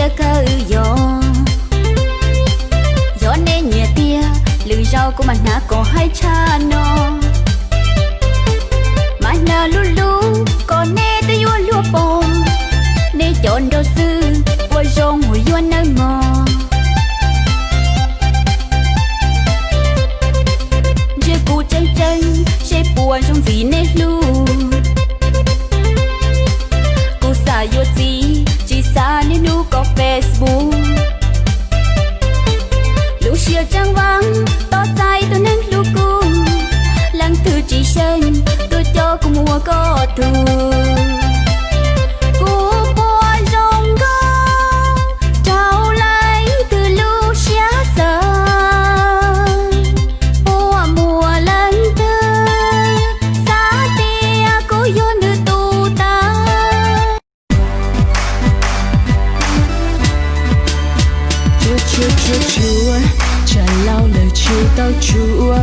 chia cơ gió nên nhẹ tia lư rau của mình nà có hai cha nó mà nà lu lu còn nè tới vua lúa bò nè chọn đồ sư qua rong hồi vua nơi mò je cụ chân chân je buồn trong gì nè lu cụ xả vô gì chỉ xa nên nu có Facebook lu xia trăng vắng to tay tôi nên lu cung lăng thư chỉ sen tôi cho cùng mua có thù cụ bùa rong có trao lại từ lu xia sờ bùa mùa lần tư xa tia cố vô nữ tu ta chúa trả lao lời chiều tao chúa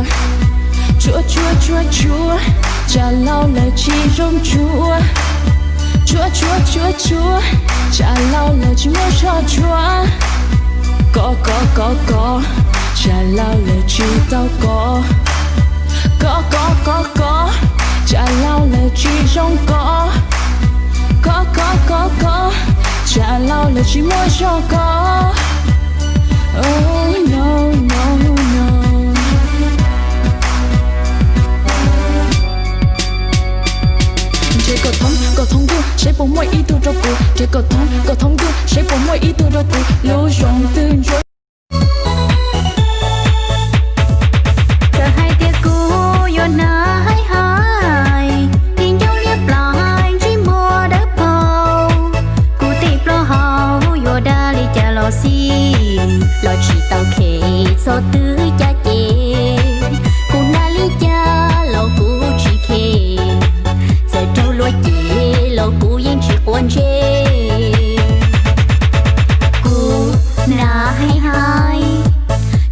trả lao lời chi rong chúa trả lao lời chi mua cho chúa có trả lao lời chi tao có trả lao lời chi rong có trả lao lời chi mua cho có. Oh no no no. Chỉ có thông cứ sẽ bỏ mọi ý tưởng trong cuộc. Chỉ có thông cứ sẽ bỏ mọi ý tưởng trong cuộc. Lối rong tương rồi. Giờ hai tia cũ yo na hai tin dấu liếp lại chỉ mua đỡ bầu. Cú tịp lo hao yo đã li cha lo xi. Lo chỉ tao khề so tư cha chê cô na lý cha lo cú chỉ khề giờ trâu lo chê lo cú yên chỉ quan chê cú na hai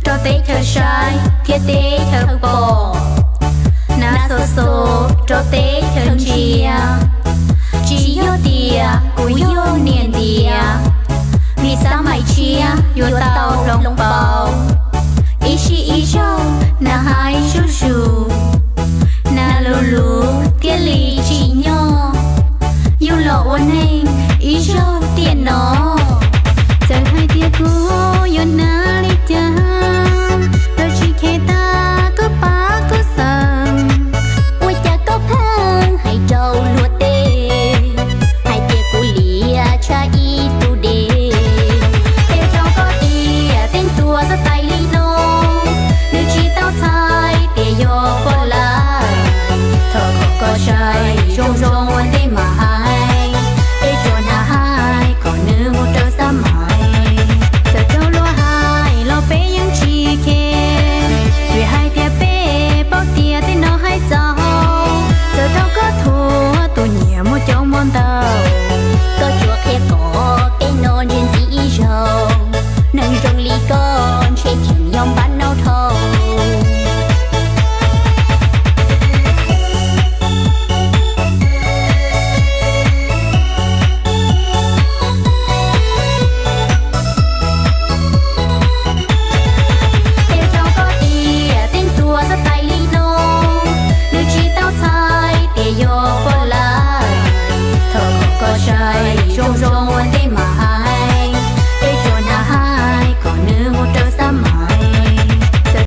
cho tê thơ sai thiết tê thơ bò na so cho tê thơ chia chỉ yo tia cú yo niên tia vì sao mày chia yo tao lòng bao ý chi ý cho na hai chú chú na lù lù tia lì chỉ nhỏ yêu lộ ôn anh ý cho tiền nó giờ hai tia cũ yo na li cha rồi chỉ khe ta cứ ba cứ sầm ôi cha có phang hay trâu lúa tê hai tia cũ lìa cha ý tu đê ra tay li nô nếu chỉ tao thay để yo có lại thở có trai rong rong anh đi mà hai để cho na hai còn nữ một trâu xa mày giờ trâu lo hai lo bé những chi khe vì hai tia bé bao tia tên nó hai giàu giờ trâu có thua tôi nhẹ một chỗ món tàu